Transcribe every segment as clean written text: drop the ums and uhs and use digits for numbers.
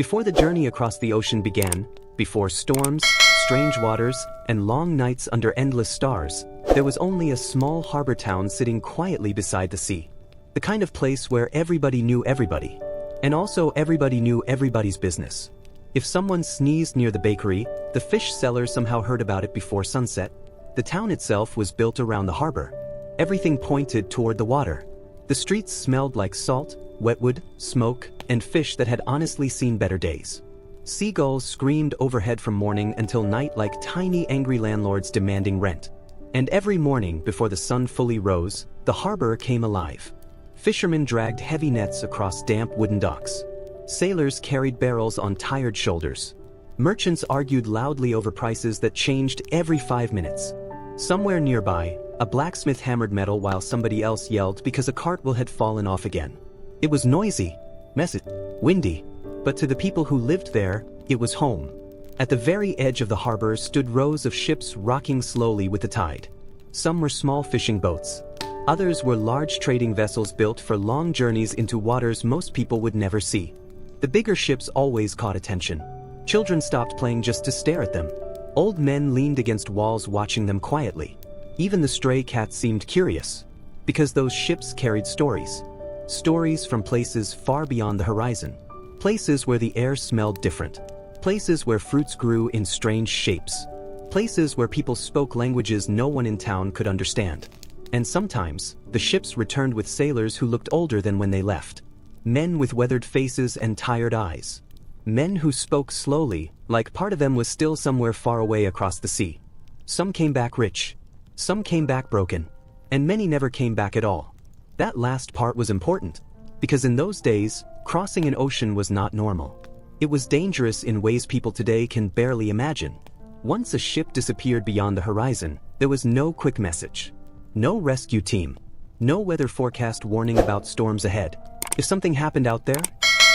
Before the journey across the ocean began, before storms, strange waters, and long nights under endless stars, there was only a small harbor town sitting quietly beside the sea. The kind of place where everybody knew everybody. And also everybody knew everybody's business. If someone sneezed near the bakery, the fish seller somehow heard about it before sunset. The town itself was built around the harbor. Everything pointed toward the water. The streets smelled like salt, wetwood, smoke, and fish that had honestly seen better days. Seagulls screamed overhead from morning until night like tiny angry landlords demanding rent. And every morning before the sun fully rose, the harbor came alive. Fishermen dragged heavy nets across damp wooden docks. Sailors carried barrels on tired shoulders. Merchants argued loudly over prices that changed every 5 minutes. Somewhere nearby, a blacksmith hammered metal while somebody else yelled because a cartwheel had fallen off again. It was noisy, messy, windy, but to the people who lived there, it was home. At the very edge of the harbor stood rows of ships rocking slowly with the tide. Some were small fishing boats. Others were large trading vessels built for long journeys into waters most people would never see. The bigger ships always caught attention. Children stopped playing just to stare at them. Old men leaned against walls watching them quietly. Even the stray cats seemed curious. Because those ships carried stories. Stories from places far beyond the horizon. Places where the air smelled different. Places where fruits grew in strange shapes. Places where people spoke languages no one in town could understand. And sometimes, the ships returned with sailors who looked older than when they left. Men with weathered faces and tired eyes. Men who spoke slowly, like part of them was still somewhere far away across the sea. Some came back rich. Some came back broken. And many never came back at all. That last part was important, because in those days, crossing an ocean was not normal. It was dangerous in ways people today can barely imagine. Once a ship disappeared beyond the horizon, there was no quick message. No rescue team. No weather forecast warning about storms ahead. If something happened out there,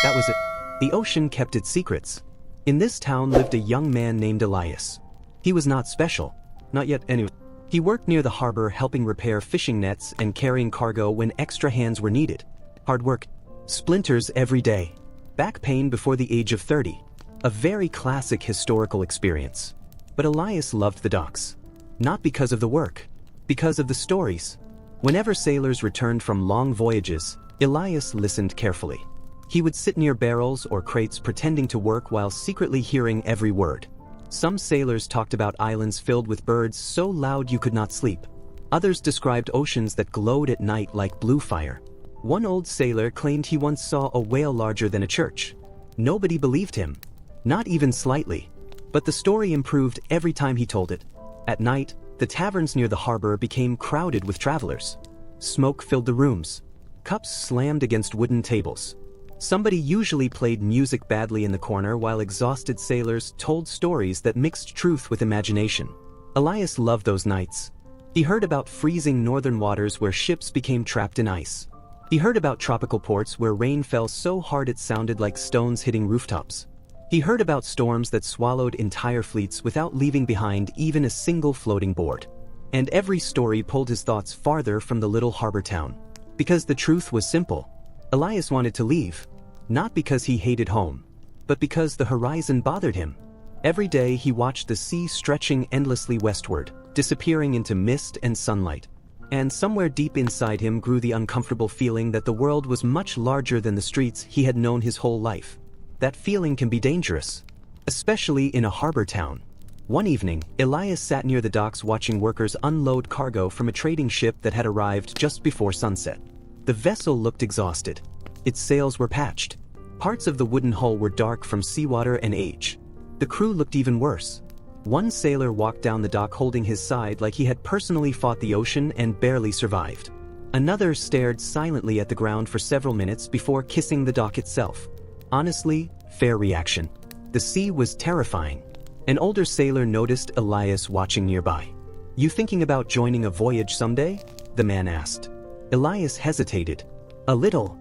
that was it. The ocean kept its secrets. In this town lived a young man named Elias. He was not special. Not yet anyway. He worked near the harbor helping repair fishing nets and carrying cargo when extra hands were needed. Hard work. Splinters every day. Back pain before the age of 30. A very classic historical experience. But Elias loved the docks. Not because of the work. Because of the stories. Whenever sailors returned from long voyages, Elias listened carefully. He would sit near barrels or crates pretending to work while secretly hearing every word. Some sailors talked about islands filled with birds so loud you could not sleep. Others described oceans that glowed at night like blue fire. One old sailor claimed he once saw a whale larger than a church. Nobody believed him. Not even slightly. But the story improved every time he told it. At night, the taverns near the harbor became crowded with travelers. Smoke filled the rooms. Cups slammed against wooden tables. Somebody usually played music badly in the corner while exhausted sailors told stories that mixed truth with imagination. Elias loved those nights. He heard about freezing northern waters where ships became trapped in ice. He heard about tropical ports where rain fell so hard it sounded like stones hitting rooftops. He heard about storms that swallowed entire fleets without leaving behind even a single floating board. And every story pulled his thoughts farther from the little harbor town. Because the truth was simple. Elias wanted to leave. Not because he hated home, but because the horizon bothered him. Every day he watched the sea stretching endlessly westward, disappearing into mist and sunlight. And somewhere deep inside him grew the uncomfortable feeling that the world was much larger than the streets he had known his whole life. That feeling can be dangerous, especially in a harbor town. One evening, Elias sat near the docks watching workers unload cargo from a trading ship that had arrived just before sunset. The vessel looked exhausted. Its sails were patched. Parts of the wooden hull were dark from seawater and age. The crew looked even worse. One sailor walked down the dock holding his side like he had personally fought the ocean and barely survived. Another stared silently at the ground for several minutes before kissing the dock itself. Honestly, fair reaction. The sea was terrifying. An older sailor noticed Elias watching nearby. "You thinking about joining a voyage someday?" the man asked. Elias hesitated. "A little."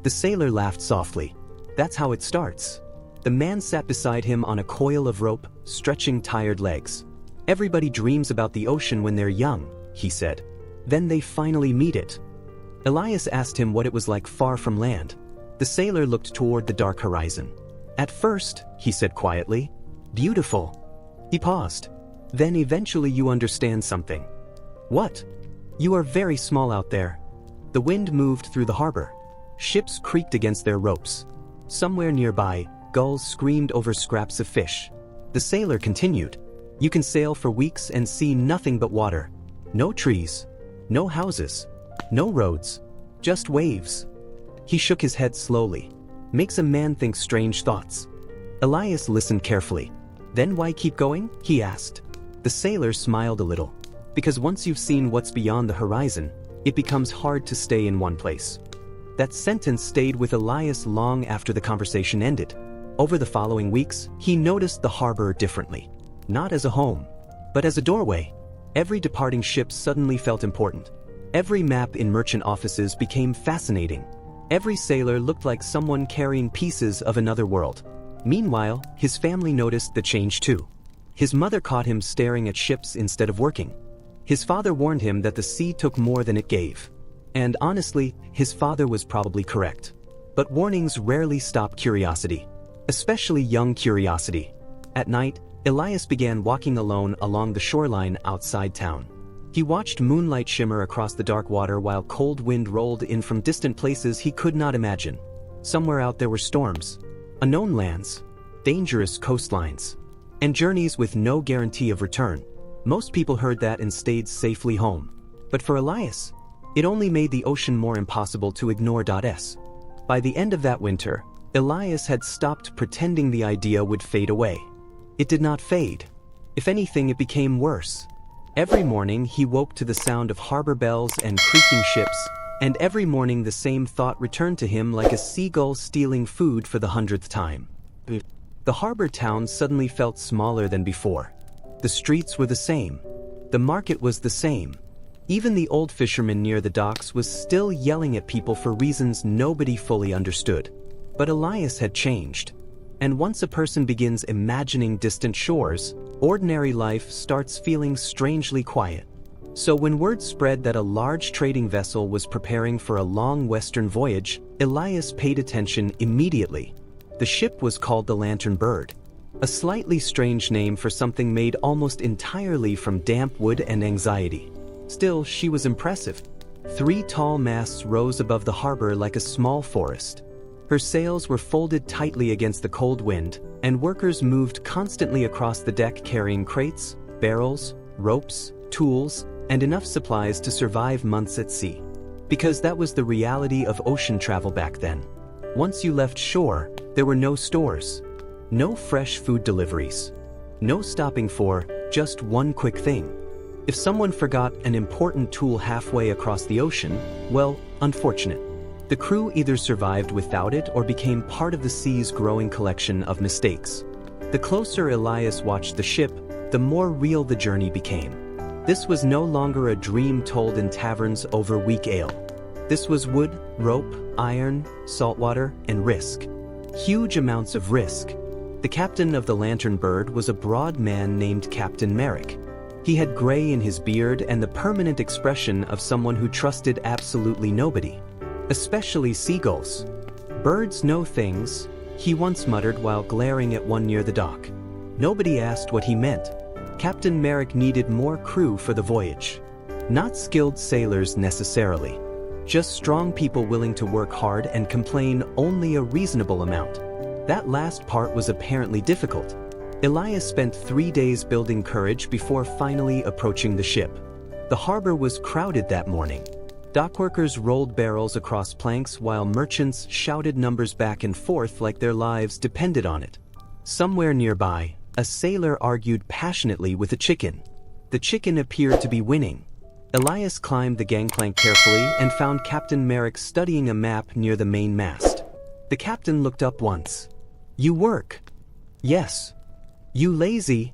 The sailor laughed softly. "That's how it starts." The man sat beside him on a coil of rope, stretching tired legs. "Everybody dreams about the ocean when they're young," he said. "Then they finally meet it." Elias asked him what it was like far from land. The sailor looked toward the dark horizon. At first, he said quietly, beautiful. He paused. Then eventually you understand something. What? You are very small out there. The wind moved through the harbor. Ships creaked against their ropes. Somewhere nearby, gulls screamed over scraps of fish. The sailor continued. You can sail for weeks and see nothing but water. No trees. No houses. No roads. Just waves. He shook his head slowly. Makes a man think strange thoughts. Elias listened carefully. Then why keep going? He asked. The sailor smiled a little. Because once you've seen what's beyond the horizon, it becomes hard to stay in one place. That sentence stayed with Elias long after the conversation ended. Over the following weeks, he noticed the harbor differently. Not as a home, but as a doorway. Every departing ship suddenly felt important. Every map in merchant offices became fascinating. Every sailor looked like someone carrying pieces of another world. Meanwhile, his family noticed the change too. His mother caught him staring at ships instead of working. His father warned him that the sea took more than it gave. And honestly, his father was probably correct. But warnings rarely stop curiosity, especially young curiosity. At night, Elias began walking alone along the shoreline outside town. He watched moonlight shimmer across the dark water while cold wind rolled in from distant places he could not imagine. Somewhere out there were storms, unknown lands, dangerous coastlines, and journeys with no guarantee of return. Most people heard that and stayed safely home. But for Elias, it only made the ocean more impossible to ignore. By the end of that winter, Elias had stopped pretending the idea would fade away. It did not fade. If anything, it became worse. Every morning he woke to the sound of harbor bells and creaking ships, and every morning the same thought returned to him like a seagull stealing food for the 100th time. The harbor town suddenly felt smaller than before. The streets were the same. The market was the same. Even the old fisherman near the docks was still yelling at people for reasons nobody fully understood. But Elias had changed. And once a person begins imagining distant shores, ordinary life starts feeling strangely quiet. So when word spread that a large trading vessel was preparing for a long western voyage, Elias paid attention immediately. The ship was called the Lantern Bird, a slightly strange name for something made almost entirely from damp wood and anxiety. Still, she was impressive. 3 tall masts rose above the harbor like a small forest. Her sails were folded tightly against the cold wind, and workers moved constantly across the deck carrying crates, barrels, ropes, tools, and enough supplies to survive months at sea. Because that was the reality of ocean travel back then. Once you left shore, there were no stores, no fresh food deliveries, no stopping for just one quick thing. If someone forgot an important tool halfway across the ocean, well, unfortunate. The crew either survived without it or became part of the sea's growing collection of mistakes. The closer Elias watched the ship, the more real the journey became. This was no longer a dream told in taverns over weak ale. This was wood, rope, iron, saltwater, and risk. Huge amounts of risk. The captain of the Lantern Bird was a broad man named Captain Merrick. He had gray in his beard and the permanent expression of someone who trusted absolutely nobody. Especially seagulls. Birds know things, he once muttered while glaring at one near the dock. Nobody asked what he meant. Captain Merrick needed more crew for the voyage. Not skilled sailors necessarily. Just strong people willing to work hard and complain only a reasonable amount. That last part was apparently difficult. Elias spent 3 days building courage before finally approaching the ship. The harbor was crowded that morning. Dockworkers rolled barrels across planks while merchants shouted numbers back and forth like their lives depended on it. Somewhere nearby, a sailor argued passionately with a chicken. The chicken appeared to be winning. Elias climbed the gangplank carefully and found Captain Merrick studying a map near the main mast. The captain looked up once. "You work?" "Yes." "You lazy?"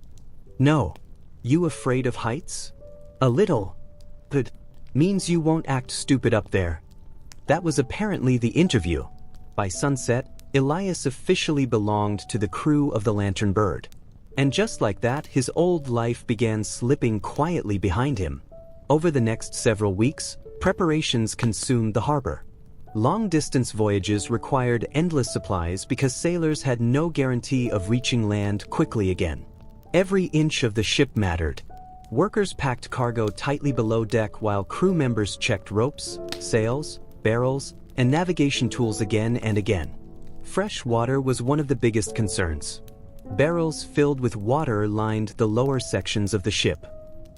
"No." "You afraid of heights?" "A little." "That means you won't act stupid up there." That was apparently the interview. By sunset, Elias officially belonged to the crew of the Lantern Bird. And just like that, his old life began slipping quietly behind him. Over the next several weeks, preparations consumed the harbor. Long-distance voyages required endless supplies because sailors had no guarantee of reaching land quickly again. Every inch of the ship mattered. Workers packed cargo tightly below deck while crew members checked ropes, sails, barrels, and navigation tools again and again. Fresh water was one of the biggest concerns. Barrels filled with water lined the lower sections of the ship.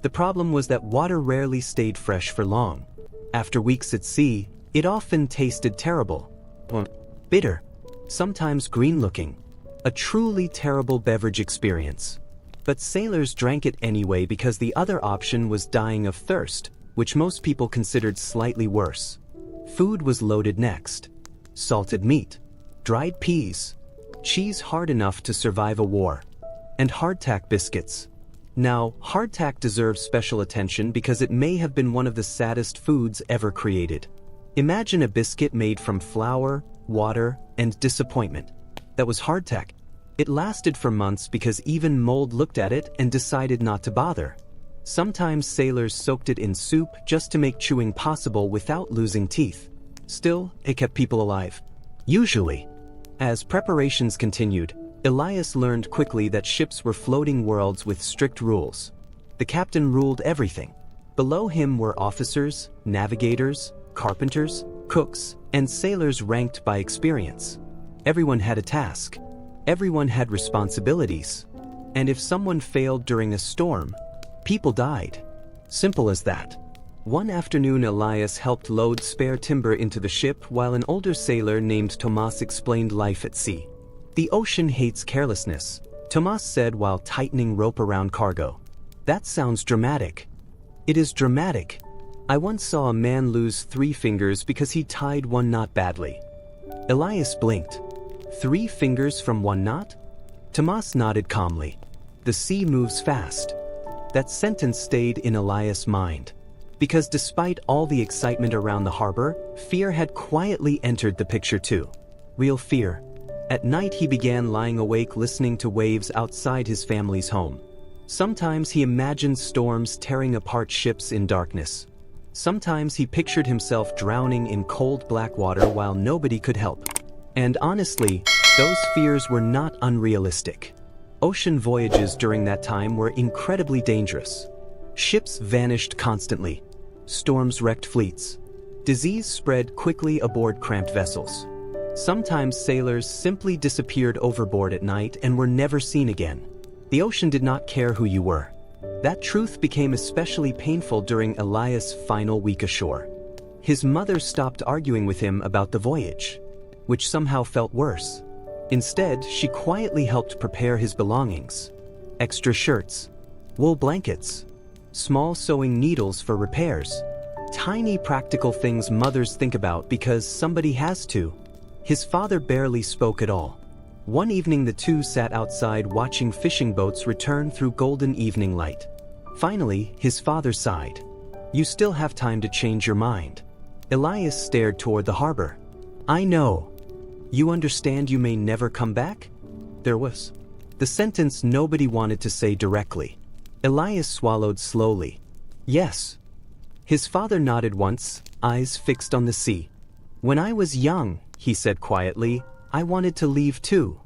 The problem was that water rarely stayed fresh for long. After weeks at sea, it often tasted terrible. Bitter, sometimes green-looking. A truly terrible beverage experience. But sailors drank it anyway because the other option was dying of thirst, which most people considered slightly worse. Food was loaded next. Salted meat, dried peas, cheese hard enough to survive a war, and hardtack biscuits. Now, hardtack deserves special attention because it may have been one of the saddest foods ever created. Imagine a biscuit made from flour, water, and disappointment. That was hardtack. It lasted for months because even mold looked at it and decided not to bother. Sometimes sailors soaked it in soup just to make chewing possible without losing teeth. Still, it kept people alive. Usually. As preparations continued, Elias learned quickly that ships were floating worlds with strict rules. The captain ruled everything. Below him were officers, navigators, carpenters, cooks, and sailors ranked by experience. Everyone had a task. Everyone had responsibilities. And if someone failed during a storm, people died. Simple as that. One afternoon, Elias helped load spare timber into the ship while an older sailor named Tomas explained life at sea. "The ocean hates carelessness," Tomas said while tightening rope around cargo. "That sounds dramatic." "It is dramatic. I once saw a man lose 3 fingers because he tied one knot badly." Elias blinked. 3 fingers from one knot? Tomas nodded calmly. The sea moves fast. That sentence stayed in Elias' mind. Because despite all the excitement around the harbor, fear had quietly entered the picture too. Real fear. At night he began lying awake listening to waves outside his family's home. Sometimes he imagined storms tearing apart ships in darkness. Sometimes he pictured himself drowning in cold black water while nobody could help. And honestly, those fears were not unrealistic. Ocean voyages during that time were incredibly dangerous. Ships vanished constantly. Storms wrecked fleets. Disease spread quickly aboard cramped vessels. Sometimes sailors simply disappeared overboard at night and were never seen again. The ocean did not care who you were. That truth became especially painful during Elias' final week ashore. His mother stopped arguing with him about the voyage, which somehow felt worse. Instead, she quietly helped prepare his belongings. Extra shirts, wool blankets, small sewing needles for repairs. Tiny practical things mothers think about because somebody has to. His father barely spoke at all. One evening the two sat outside watching fishing boats return through golden evening light. Finally, his father sighed. "You still have time to change your mind." Elias stared toward the harbor. "I know. You understand you may never come back?" There was the sentence nobody wanted to say directly. Elias swallowed slowly. "Yes." His father nodded once, eyes fixed on the sea. "When I was young," he said quietly, "I wanted to leave too."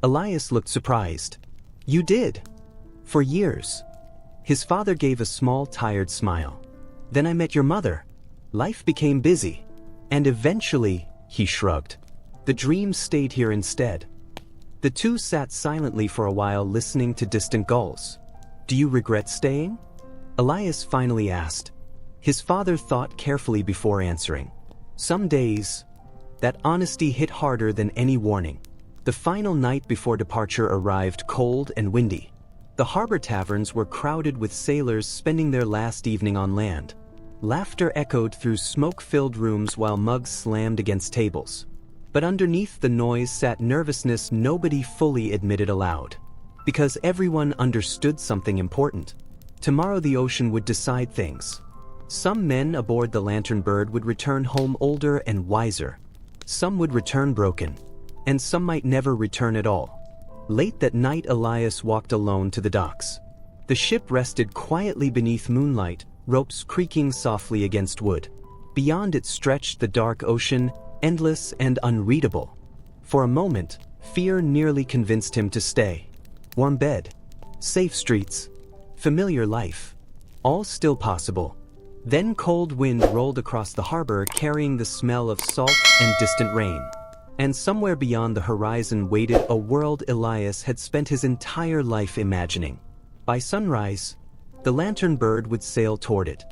Elias looked surprised. "You did?" "For years." His father gave a small, tired smile. "Then I met your mother. Life became busy. And eventually," he shrugged, "the dream stayed here instead." The two sat silently for a while listening to distant gulls. "Do you regret staying?" Elias finally asked. His father thought carefully before answering. "Some days." That honesty hit harder than any warning. The final night before departure arrived cold and windy. The harbor taverns were crowded with sailors spending their last evening on land. Laughter echoed through smoke-filled rooms while mugs slammed against tables. But underneath the noise sat nervousness nobody fully admitted aloud. Because everyone understood something important. Tomorrow the ocean would decide things. Some men aboard the Lantern Bird would return home older and wiser. Some would return broken. And some might never return at all. Late that night Elias walked alone to the docks. The ship rested quietly beneath moonlight, ropes creaking softly against wood. Beyond it stretched the dark ocean, endless and unreadable. For a moment, fear nearly convinced him to stay. Warm bed, safe streets, familiar life, all still possible. Then cold wind rolled across the harbor carrying the smell of salt and distant rain. And somewhere beyond the horizon waited a world Elias had spent his entire life imagining. By sunrise, the lantern bird would sail toward it,